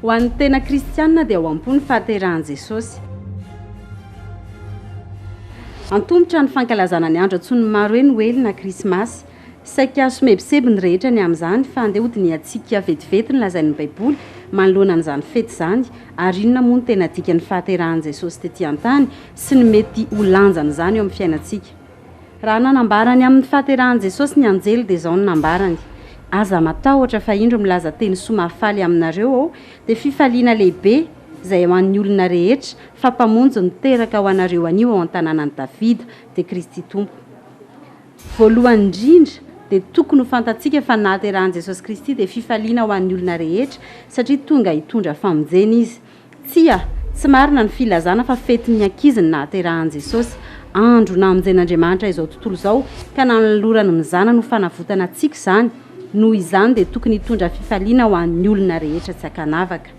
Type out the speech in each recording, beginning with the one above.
Ho an'ny tena kristiana dia ho am-pony fahaterahan'i Jesosy. Antombotra ny fankalazana ny andro antsony maro hoe Noely na Krismasy. Saika somebiseby ny rehetra ny amin'izany fa andeha hodiny atsika vetivety ny lazain'ny baiboly manoloana an'izany fety izany ary inona moa ny tena dikan'ny fahaterahan'i Jesosy tetỳ an-tany sy ny mety ho lanjany izany eo amin'ny fiainantsika. Raha nanambarany amin'ny fahaterahan'i Jesosy ny anjely dia izao no nambarany. Aza matahotra fa indro milaza teny somafaly aminareo ao dia fifaliana lehibe izay ho an'ny olona rehetra fa mpamonjy niteraka ho anareo anio ao an-tanànan'i Davida dia Kristy Tompo. Voalohany indrindra dia tokony ho fantatsika fa nahaterahan'i Jesosy Kristy dia fifaliana ho an'ny olona rehetra satria tonga hitondra famonjena izy. Tsy marina ny filazana fa fetin'ny ankizy ny nahaterahan'i Jesosy. Andro namonjen'Andriamanitra izao tontolo izao ka nanolorany mizana no fanavotana antsika izany. Noho izany dia tokony hitondra fifaliana ho an'ny olona rehetra tsy hakanavaka.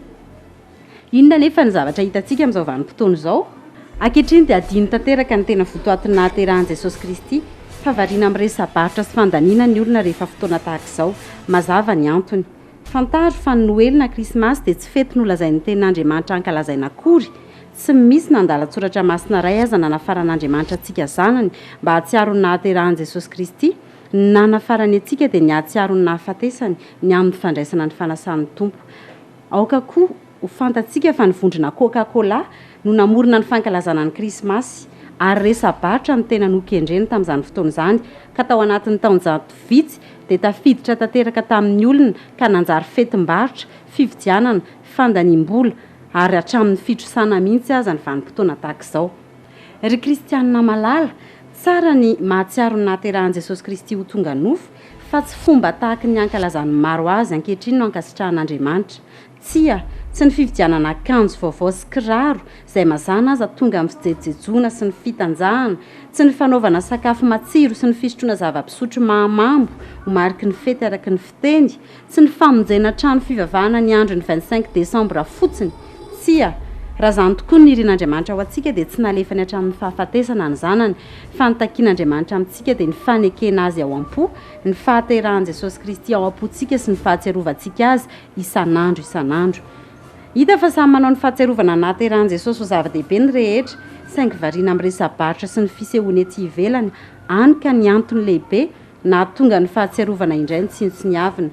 Inona nefa ny zavatra hitantsika amin'izao vanim-potoana izao? Ankehitriny dia adino tanteraka ny tena votoatin'ny nahaterahan'i Jesosy Kristy fa variana amin'ny resa-barotra sy fandaniana ny olona rehefa fotoana tahaka izao. Mazava ny antony. Fantaro fa ny Noely na Krismasy dia tsy fety nolazain'ny ten'Andriamanitra ankalazaina akory. Tsy misy nandalan-tsoratra masina ray aza nanafaran'Andriamanitra antsika zanany mba hatsiaro ny nahaterahan'i Jesosy Kristy. Ny nanafarany antsika dia ny hatsiaro ny nahafatesany ny amin'ny fandraisana ny fanasan'ny Tompo. Aoka koa ho fantatsika fa ny vondrona Coca-Cola no namorona ny fankalazana ny Krismasy ary resa-barotra ny tena nokendreny tamin'izany fotoana izany ka tao anatin'ny taonjato vitsy dia tafiditra tanteraka tamin'ny olona ka nanjary fetim-barotra, fividianana, fandaniam-bola ary hatramin'ny fitrosana mihitsy aza ny vanim-potoana tahaka izao. Ry kristiana malala, tsara ny mahatsiaro ny nahaterahan'i Jesosy Kristy ho tonga nofo fa tsy fomba tahaka ny ankalazany maro azy ankehitriny no ankasitrahan'Andriamanitra. Tsy ny fividianana akanjo vaovao sy kiraro izay mazana aza tonga amin'ny fijejoana sy ny fitanjahana, tsy ny fanaovana sakafo matsiro sy ny fisotroana zava-pisotro mahamambo ho mariky ny fety araky ny fiteny, tsy ny famonjena trano fivavahana ny andro ny 25 desambra fotsiny. Raha izany tokoa ny irian'Andriamanitra ao antsika dia tsy nalefany hatramin'ny fahafatesana ny zanany fa ny takian'Andriamanitra amintsika dia ny fanekena azy ao am-po, ny fahaterahan'i Jesosy Kristy ao am-pontsika sy ny fahatsiarovantsika azy isan'andro. Hita fa samy manao ny fahatsiarovana nahaterahan'i Jesosy ho zava-dehibe ny rehetra, saingy variana amin'ny resa-barotra sy ny fisehoana ety ivelany, any ka ny antony lehibe nahatonga ny fahatsiarovana indray ny tsinontsiniavina.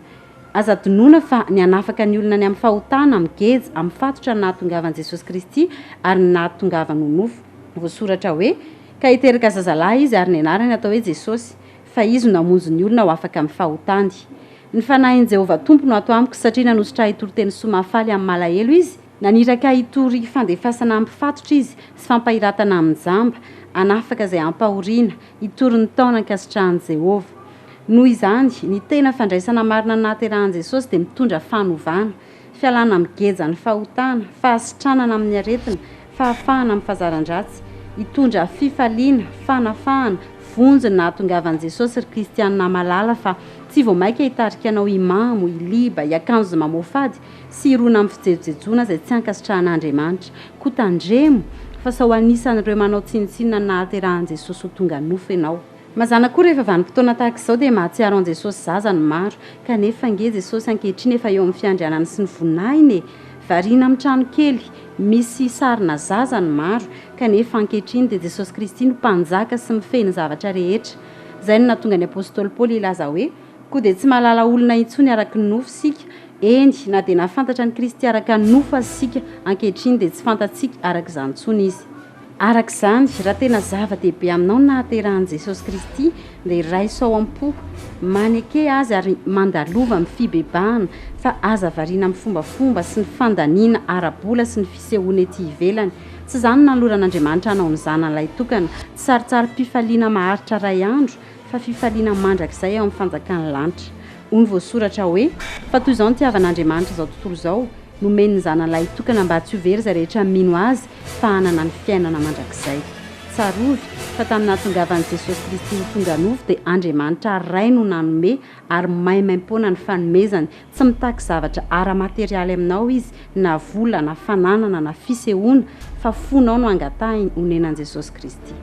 Aza donoina fa ny hanafaka ny olona ny amin'ny fahotana, amin'ny geja, amin'ny fatotra ny nahatongavan'i Jesosy Kristy ary ny nahatongavany ho nofo. Voasoratra hoe ka hiteraka zazalahy izy ary ny anarany atao hoe Jesosy, fa izy no namonjy ny olona ho afaka amin'ny fahotany. Ny fanahin'i Jehovah Tompo no ato amiko satria nanositra hitoro teny somafaly amin'ny malahelo izy, naniraka hitory fandefasana amin'ny fatotra izy sy fampahiratana amin'ny jamba, hanafaka izay hampahoriana, hitory ny taona ankasitrahan'i Jehovah. Noho izany, ny tena fandraisana marina ny nahaterahan'i Jesosy dia mitondra fanovana, fialana amin'ny geja ny fahotana, fahasitranana amin'ny aretina, fahafahana amin'ny fahazaran-dratsy, hitondra fifaliana, fanafahana, vonjy ny nahatongavan'i Jesosy ry kristiana malala fa tsy vao maika hitarika anao imamo, iliba, hiakanjo mamofady sy hirona amin'ny fijejojejoana izay tsy ankasitrahan'Andriamanitra. Koa tandremo fa sao anisan'ireo manao tsinitsinina ny nahaterahan'i Jesosy ho tonga nofo ianao. Mazana koa rehefa vanim-potoana tahaka izao dia mahatsiaro an'i Jesosy zaza ny maro kanefa nge Jesosy ankehitriny efa eo amin'ny fiandrianany sy ny voninahiny. Variana amin'ny trano kely misy sarina zaza ny maro kanefa ankehitriny dia Jesosy Kristy no mpanjaka sy mifehy ny zavatra rehetra. Izay no nahatonga ny apôstôly Paoly ilaza hoe koa dia tsy mahalala olona intsony araky ny nofo sika. Eny, na dia nafantatra ny Kristy araka ny nofo azy sika ankehitriny dia tsy fantatsika araka izany intsony izy. Araka izany, raha tena zava-dehibe aminao nahaterahan'i Jesosy Kristy dia raisao am-po, maneke azy ary mandalova amin'ny fibebahana fa aza variana amin'ny fombafomba sy ny fandaniana ara-bola sy ny fisehoana ety ivelany. Tsy izany naloran'Andriamanitra hanao ny zanan'ilay tokana, tsy saritsary mpifaliana maharitra ray andro fa fifaliana mandrakizay ao amin'ny fanjakan'ny lanitra. Hoy ny voasoratra hoe fa toy izao ny tiavan'Andriamanitra izao tontolo izao, nomeny ny zanan'ilay tokana mba tsy ho very izay rehetra mino azy fa hanana ny fiainana mandrakizay. Tsarovy fa tamin'ny nahatongavan'i Jesosy Kristy ho tonga nofo dia Andriamanitra ray no nanome ary maimaim-poana ny fanomezany, tsy mitaky zavatra ara-materialy aminao izy, na vola, na fananana, na fisehoana, fa fonao no angatahiny honenan'i Jesosy Kristy.